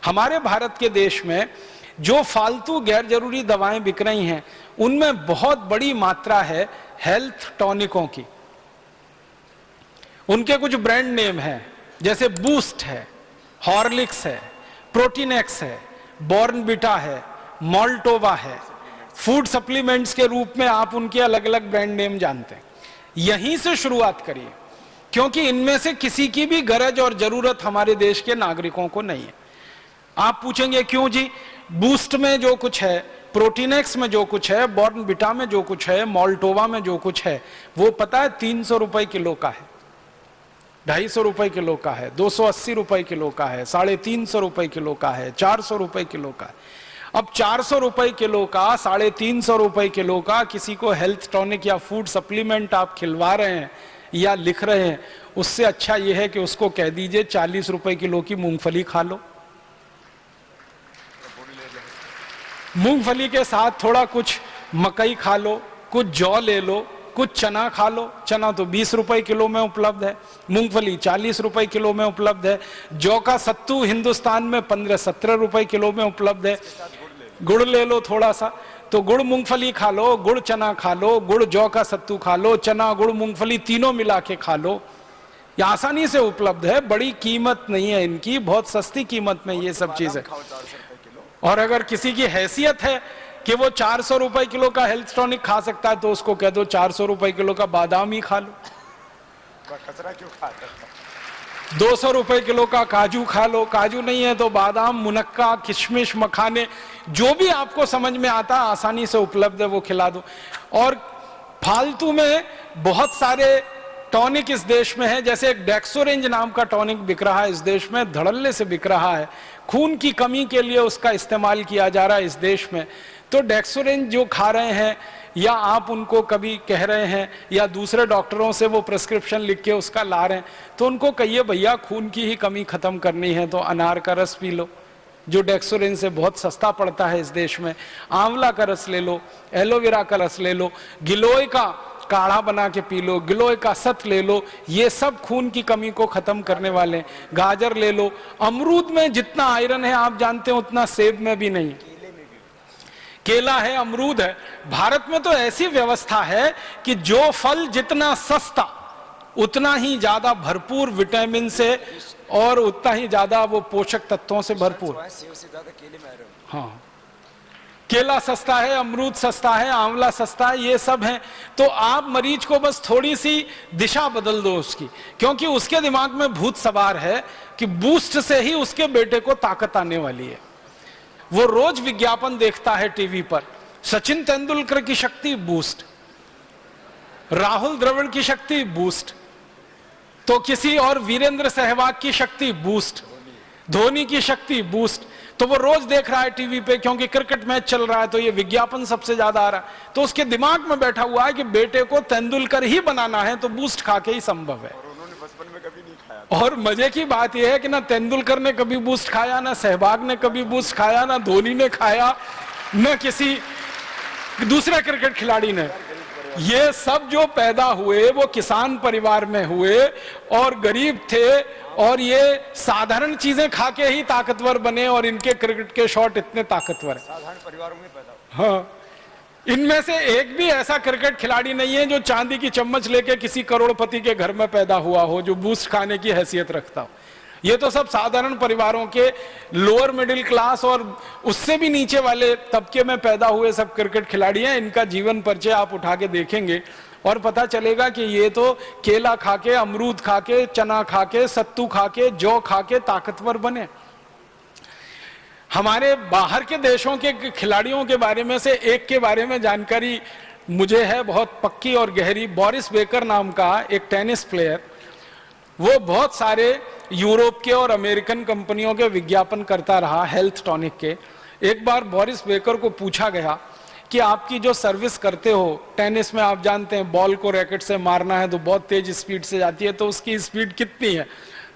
हमारे भारत के देश में जो फालतू गैर जरूरी दवाएं बिक रही हैं, उनमें बहुत बड़ी मात्रा है हेल्थ टॉनिकों की। उनके कुछ ब्रांड नेम हैं, जैसे बूस्ट है, हॉर्लिक्स है, प्रोटीनेक्स है, बॉर्नविटा है, मॉल्टोवा है। फूड सप्लीमेंट्स के रूप में आप उनके अलग अलग ब्रांड नेम जानते हैं। यहीं से शुरुआत करिए, क्योंकि इनमें से किसी की भी गरज और जरूरत हमारे देश के नागरिकों को नहीं है। आप पूछेंगे क्यों जी? बूस्ट में जो कुछ है, प्रोटीनेक्स में जो कुछ है, बॉर्नविटा में जो कुछ है, मॉल्टोवा में जो कुछ है, वो पता है 300 रुपए किलो का है, 250 रुपए किलो का है, 280 रुपए किलो का है, 350 रुपए किलो का है, 400 रुपए किलो का है। अब 400 रुपए किलो का, 350 रुपए किलो का किसी को हेल्थ टॉनिक या फूड सप्लीमेंट आप खिलवा रहे हैं या लिख रहे हैं, उससे अच्छा यह है कि उसको कह दीजिए 40 रुपए किलो की मूंगफली खा लो। मूंगफली के साथ थोड़ा कुछ मकई खा लो, कुछ जौ ले लो, कुछ चना खा लो। चना तो 20 रुपए किलो में उपलब्ध है, मूंगफली 40 रुपए किलो में उपलब्ध है, जौ का सत्तू हिंदुस्तान में 15-17 रुपए किलो में उपलब्ध है। गुड़ ले लो थोड़ा सा, तो गुड़ मूंगफली खा लो, गुड़ चना खा लो, गुड़ जौ का सत्तू खा लो, चना गुड़ मूंगफली तीनों मिला के खा लो। ये आसानी से उपलब्ध है, बड़ी कीमत नहीं है इनकी, बहुत सस्ती कीमत में ये सब चीजें। और अगर किसी की हैसियत है कि वो 400 रुपए किलो का हेल्थ टॉनिक खा सकता है, तो उसको कह दो 400 रुपए किलो का बादाम ही खा लो। कचरा क्यों खाता? 200 रुपए किलो का काजू खा लो, काजू नहीं है तो बादाम, मुनक्का, किशमिश, मखाने, जो भी आपको समझ में आता है आसानी से उपलब्ध है वो खिला दो। और फालतू में बहुत सारे टॉनिक इस देश में है, जैसे एक डेक्सोरेंज नाम का टॉनिक बिक रहा है इस देश में, धड़ल्ले से बिक रहा है, खून की कमी के लिए उसका इस्तेमाल किया जा रहा है इस देश में। तो डेक्सोरेंज जो खा रहे हैं, या आप उनको कभी कह रहे हैं, या दूसरे डॉक्टरों से वो प्रिस्क्रिप्शन लिख के उसका ला रहे हैं, तो उनको कहिए भैया खून की ही कमी खत्म करनी है तो अनार का रस पी लो, जो डेक्सोरेंज से बहुत सस्ता पड़ता है इस देश में। आंवला का रस ले लो, एलोवेरा का रस ले लो, गिलोय का काढ़ा बना के पी लो, गिलोय का सत ले लो, ये सब खून की कमी को खत्म करने वाले। गाजर ले लो, अमरूद में जितना आयरन है आप जानते हैं उतना सेब में भी नहीं। केला है, अमरूद है। भारत में तो ऐसी व्यवस्था है कि जो फल जितना सस्ता उतना ही ज्यादा भरपूर विटामिन से और उतना ही ज्यादा वो पोषक तत्वों से भरपूर। हाँ, केला सस्ता है, अमरूद सस्ता है, आंवला सस्ता है, ये सब है। तो आप मरीज को बस थोड़ी सी दिशा बदल दो उसकी, क्योंकि उसके दिमाग में भूत सवार है कि बूस्ट से ही उसके बेटे को ताकत आने वाली है। वो रोज विज्ञापन देखता है टीवी पर, सचिन तेंदुलकर की शक्ति बूस्ट, राहुल द्रविड़ की शक्ति बूस्ट, तो किसी और वीरेंद्र सहवाग की शक्ति बूस्ट, धोनी की शक्ति बूस्ट। तो वो रोज देख रहा है टीवी पे, क्योंकि क्रिकेट मैच चल रहा है तो ये विज्ञापन सबसे ज्यादा आ रहा है। तो उसके दिमाग में बैठा हुआ है कि बेटे को तेंदुलकर ही बनाना है, तो बूस्ट खा के ही संभव है। और उन्होंने बचपन में कभी नहीं खाया। और मजे की बात यह है कि ना तेंदुलकर ने कभी बूस्ट खाया, ना सहवाग ने कभी बूस्ट खाया, ना धोनी ने खाया, न किसी दूसरे क्रिकेट खिलाड़ी ने। ये सब जो पैदा हुए वो किसान परिवार में हुए और गरीब थे, और ये साधारण चीजें खा के ही ताकतवर बने, और इनके क्रिकेट के शॉट इतने ताकतवर है। साधारण परिवारों में पैदा। हाँ, इनमें से एक भी ऐसा क्रिकेट खिलाड़ी नहीं है जो चांदी की चम्मच लेके किसी करोड़पति के घर में पैदा हुआ हो, जो बूस्ट खाने की हैसियत रखता हो। ये तो सब साधारण परिवारों के लोअर मिडिल क्लास और उससे भी नीचे वाले तबके में पैदा हुए सब क्रिकेट खिलाड़ी हैं। इनका जीवन परिचय आप उठा के देखेंगे और पता चलेगा कि ये तो केला खा के, अमरूद खा के, चना खा के, सत्तू खा के, जौ खा के ताकतवर बने। हमारे बाहर के देशों के खिलाड़ियों के बारे में से एक के बारे में जानकारी मुझे है बहुत पक्की और गहरी। बोरिस बेकर नाम का एक टेनिस प्लेयर, वो बहुत सारे यूरोप के और अमेरिकन कंपनियों के विज्ञापन करता रहा हेल्थ टॉनिक के। एक बार बोरिस बेकर को पूछा गया कि आपकी जो सर्विस करते हो टेनिस में, आप जानते हैं बॉल को रैकेट से मारना है तो बहुत तेज स्पीड से जाती है, तो उसकी स्पीड कितनी है?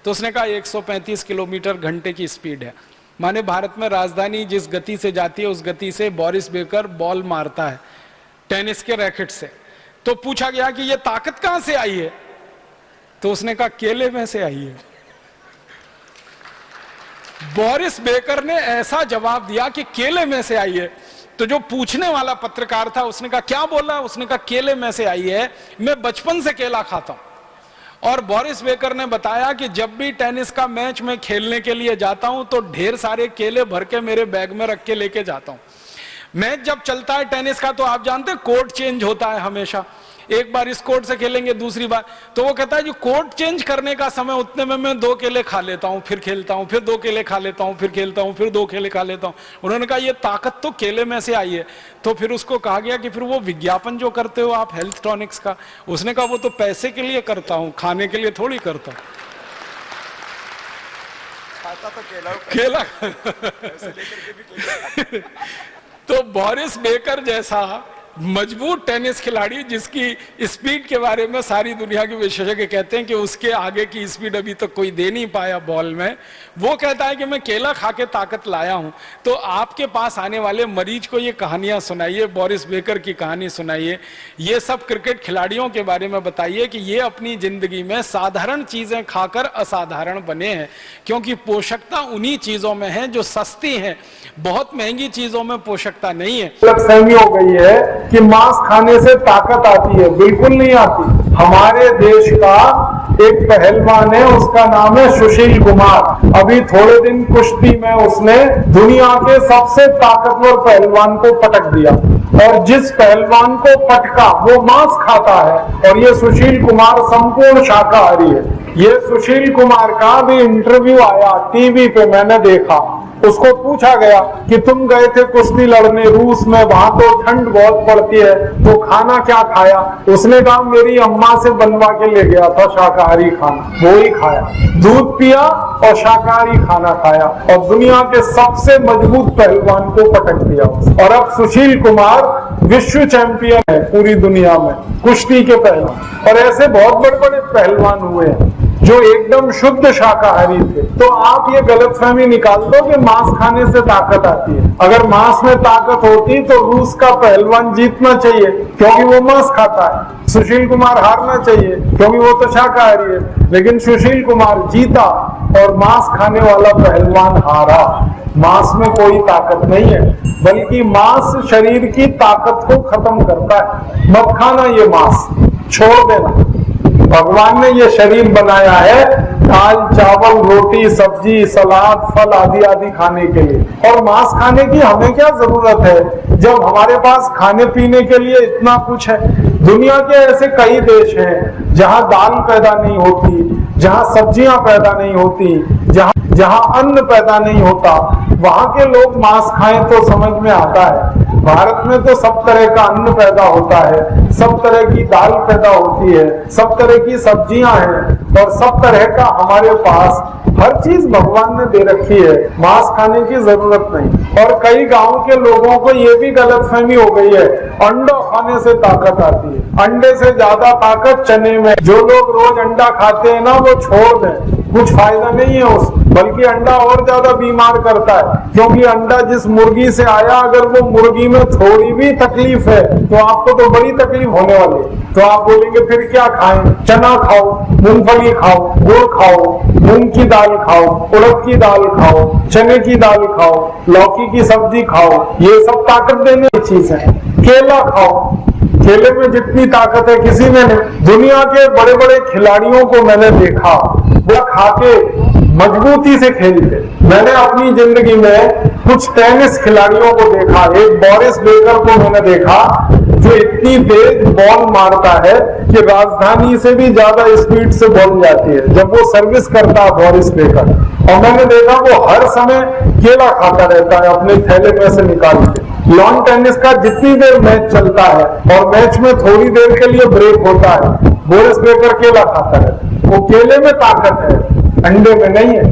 तो उसने कहा 135 किलोमीटर घंटे की स्पीड है। माने भारत में राजधानी जिस गति से जाती है उस गति से बोरिस बेकर बॉल मारता है टेनिस के रैकेट से। तो पूछा गया कि ये ताकत कहां से आई है? तो उसने कहा केले में से आई है। बोरिस बेकर ने ऐसा जवाब दिया कि केले में से आई है। तो जो पूछने वाला पत्रकार था उसने कहा क्या बोला, उसने कहा केले में से आई है, मैं बचपन से केला खाता हूं। और बोरिस बेकर ने बताया कि जब भी टेनिस का मैच में खेलने के लिए जाता हूं तो ढेर सारे केले भर के मेरे बैग में रख के लेके जाता हूं। मैच जब चलता है टेनिस का तो आप जानते हैं कोर्ट चेंज होता है हमेशा, एक बार इस कोर्ट से खेलेंगे दूसरी बार, तो वो कहता है जो कोर्ट चेंज करने का समय उतने में मैं 2 केले खा लेता हूं, फिर खेलता हूं, फिर 2 केले खा लेता हूं, फिर खेलता हूं, फिर 2 केले खा लेता हूं। उन्होंने कहा ये ताकत तो केले में से आई है। तो फिर उसको कहा गया कि फिर वो विज्ञापन जो करते हो आप हेल्थ टॉनिक्स का, उसने कहा वो तो पैसे के लिए करता हूं, खाने के लिए थोड़ी करता हूं। खाता तो केला ऐसे लेकर के भी केला। तो बोरिस बेकर जैसा मजबूत टेनिस खिलाड़ी जिसकी स्पीड के बारे में सारी दुनिया के विशेषज्ञ कहते हैं कि उसके आगे की स्पीड अभी तक कोई दे नहीं पाया बॉल में, वो कहता है कि मैं केला खा के ताकत लाया हूं। तो आपके पास आने वाले मरीज को ये कहानियां सुनाइए, बोरिस बेकर की कहानी सुनाइए, ये सब क्रिकेट खिलाड़ियों के बारे में बताइए कि ये अपनी जिंदगी में साधारण चीजें खाकर असाधारण बने हैं, क्योंकि पोषकता उन्हीं चीजों में है जो सस्ती है, बहुत महंगी चीजों में पोषकता नहीं है। गलतफहमी हो गई है कि मांस खाने से ताकत आती है, बिल्कुल नहीं आती। हमारे देश का एक पहलवान है, उसका नाम है सुशील कुमार। अभी थोड़े दिन कुश्ती में उसने दुनिया के सबसे ताकतवर पहलवान को पटक दिया, और जिस पहलवान को पटका वो मांस खाता है, और ये सुशील कुमार संपूर्ण शाकाहारी है। ये सुशील कुमार का भी इंटरव्यू आया टीवी पे, मैंने देखा। उसको पूछा गया कि तुम गए थे कुश्ती लड़ने रूस में, वहां तो ठंड बहुत पड़ती है, तो खाना क्या खाया? उसने कहा मेरी अम्मा से बनवा के ले गया था शाकाहारी खाना, वो ही खाया, दूध पिया और शाकाहारी खाना खाया, और दुनिया के सबसे मजबूत पहलवान को पटक दिया। और अब सुशील कुमार विश्व चैंपियन है पूरी दुनिया में कुश्ती के पहलवान। और ऐसे बहुत बड़े बड़े पहलवान हुए हैं जो एकदम शुद्ध शाकाहारी थे। तो आप ये गलतफहमी निकाल दो कि मांस खाने से ताकत आती है। अगर मांस में ताकत होती तो रूस का पहलवान जीतना चाहिए क्योंकि वो मांस खाता है, सुशील कुमार हारना चाहिए क्योंकि वो तो शाकाहारी है। लेकिन सुशील कुमार जीता और मांस खाने वाला पहलवान हारा। मांस में कोई ताकत नहीं है, बल्कि मांस शरीर की ताकत को खत्म करता है। मत खाना ये मांस, छोड़ देना। भगवान ने ये शरीर बनाया है दाल चावल रोटी सब्जी सलाद फल आदि आदि खाने के लिए, और मांस खाने की हमें क्या जरूरत है जब हमारे पास खाने पीने के लिए इतना कुछ है। दुनिया के ऐसे कई देश हैं जहां दाल पैदा नहीं होती, जहां सब्जियां पैदा नहीं होती, जहां अन्न पैदा नहीं होता, वहां के लोग मांस खाएं तो समझ में आता है। भारत में तो सब तरह का अन्न पैदा होता है, सब तरह की दाल पैदा होती है, सब तरह की सब्जियां हैं, और सब तरह का हमारे पास हर चीज भगवान ने दे रखी है। मांस खाने की जरूरत नहीं। और कई गांव के लोगों को ये भी गलतफहमी हो गई है अंडा खाने से ताकत आती है। अंडे से ज्यादा ताकत चने में। जो लोग रोज अंडा खाते हैं ना वो छोड़ दें, कुछ फायदा नहीं है उस, बल्कि अंडा और ज्यादा बीमार करता है, क्योंकि अंडा जिस मुर्गी से आया अगर वो मुर्गी में थोड़ी भी तकलीफ है तो आपको तो बड़ी तकलीफ होने वाली है। तो आप बोलेंगे फिर क्या खाएं? चना खाओ, मूंगफली खाओ, गुड़ खाओ, मूंग की दाल खाओ, उड़द की दाल खाओ, चने की दाल खाओ, लौकी की सब्जी खाओ, ये सब ताकत देने की चीज है। केला खाओ, केले में जितनी ताकत है किसी में नहीं। दुनिया के बड़े बड़े खिलाड़ियों को मैंने देखा वो खाके मजबूती से खेलते। मैंने अपनी जिंदगी में कुछ टेनिस खिलाड़ियों को देखा, एक बोरिस बेकर को मैंने देखा जो इतनी तेज बॉल मारता है कि राजधानी से भी ज्यादा स्पीड से बॉल जाती है जब वो सर्विस करता है बोरिस बेकर। और मैंने देखा वो हर समय केला खाता रहता है अपने थैले में से निकाल के। लॉन टेनिस का जितनी देर मैच चलता है और मैच में थोड़ी देर के लिए ब्रेक होता है, बोरिस बेकर केला खाता है। वो केले में ताकत है, अंडे में नहीं है।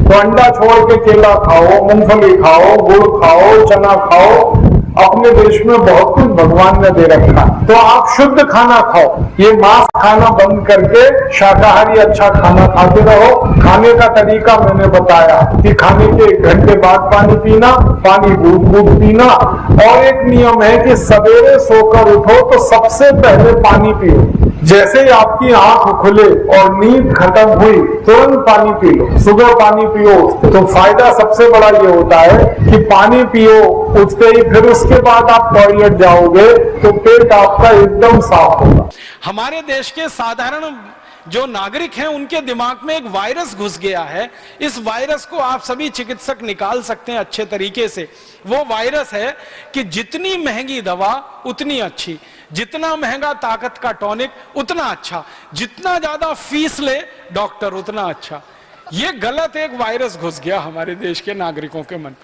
तो अंडा छोड़ के केला खाओ, मूंगफली खाओ, गुड़ खाओ, चना खाओ। अपने देश में बहुत कुछ भगवान ने दे रखा, तो आप शुद्ध खाना खाओ। ये मांस खाना बंद करके शाकाहारी अच्छा खाना खाते रहो। खाने का तरीका मैंने बताया कि खाने के 1 घंटे बाद पानी पीना, पानी घूट पीना, और एक नियम है कि सवेरे सोकर उठो तो सबसे पहले पानी पियो। जैसे ही आपकी आंख खुले और नींद खत्म हुई, तुरंत पानी पी लो। सुबह पानी पियो तो फायदा सबसे बड़ा ये होता है कि पानी पियो उठते ही, फिर उसके बाद आप टॉयलेट जाओगे तो पेट आपका एकदम साफ होगा। हमारे देश के साधारण जो नागरिक हैं उनके दिमाग में एक वायरस घुस गया है। इस वायरस को आप सभी चिकित्सक निकाल सकते हैं अच्छे तरीके से। वो वायरस है कि जितनी महंगी दवा उतनी अच्छी, जितना महंगा ताकत का टॉनिक उतना अच्छा, जितना ज्यादा फीस ले डॉक्टर उतना अच्छा। ये गलत एक वायरस घुस गया हमारे देश के नागरिकों के मन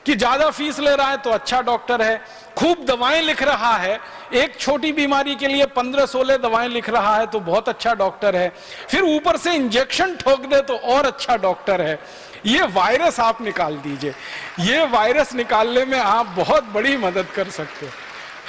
कि ज्यादा फीस ले रहा है तो अच्छा डॉक्टर है, खूब दवाएं लिख रहा है, एक छोटी बीमारी के लिए 15-16 दवाएं लिख रहा है तो बहुत अच्छा डॉक्टर है, फिर ऊपर से इंजेक्शन ठोक दे तो और अच्छा डॉक्टर है। ये वायरस आप निकाल दीजिए। ये वायरस निकालने में आप बहुत बड़ी मदद कर सकते हो।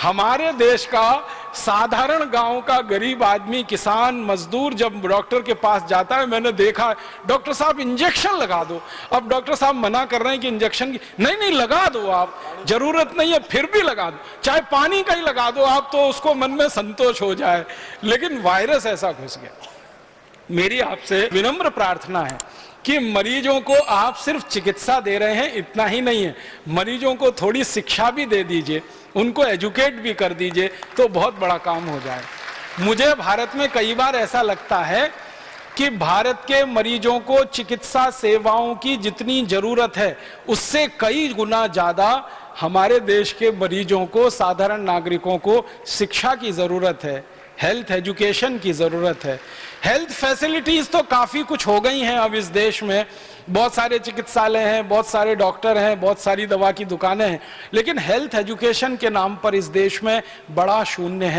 हमारे देश का साधारण गांव का गरीब आदमी, किसान, मजदूर जब डॉक्टर के पास जाता है, मैंने देखा डॉक्टर साहब इंजेक्शन लगा दो। अब डॉक्टर साहब मना कर रहे हैं कि इंजेक्शन की नहीं लगा दो, आप जरूरत नहीं है फिर भी लगा दो, चाहे पानी का ही लगा दो आप, तो उसको मन में संतोष हो जाए। लेकिन वायरस ऐसा घुस गया। मेरी आपसे विनम्र प्रार्थना है कि मरीजों को आप सिर्फ चिकित्सा दे रहे हैं इतना ही नहीं है, मरीजों को थोड़ी शिक्षा भी दे दीजिए, उनको एजुकेट भी कर दीजिए तो बहुत बड़ा काम हो जाए। मुझे भारत में कई बार ऐसा लगता है कि भारत के मरीजों को चिकित्सा सेवाओं की जितनी जरूरत है उससे कई गुना ज्यादा हमारे देश के मरीजों को, साधारण नागरिकों को शिक्षा की जरूरत है, हेल्थ एजुकेशन की जरूरत है। हेल्थ फैसिलिटीज तो काफी कुछ हो गई हैं अब इस देश में, बहुत सारे चिकित्सालय हैं, बहुत सारे डॉक्टर हैं, बहुत सारी दवा की दुकानें हैं, लेकिन हेल्थ एजुकेशन के नाम पर इस देश में बड़ा शून्य है।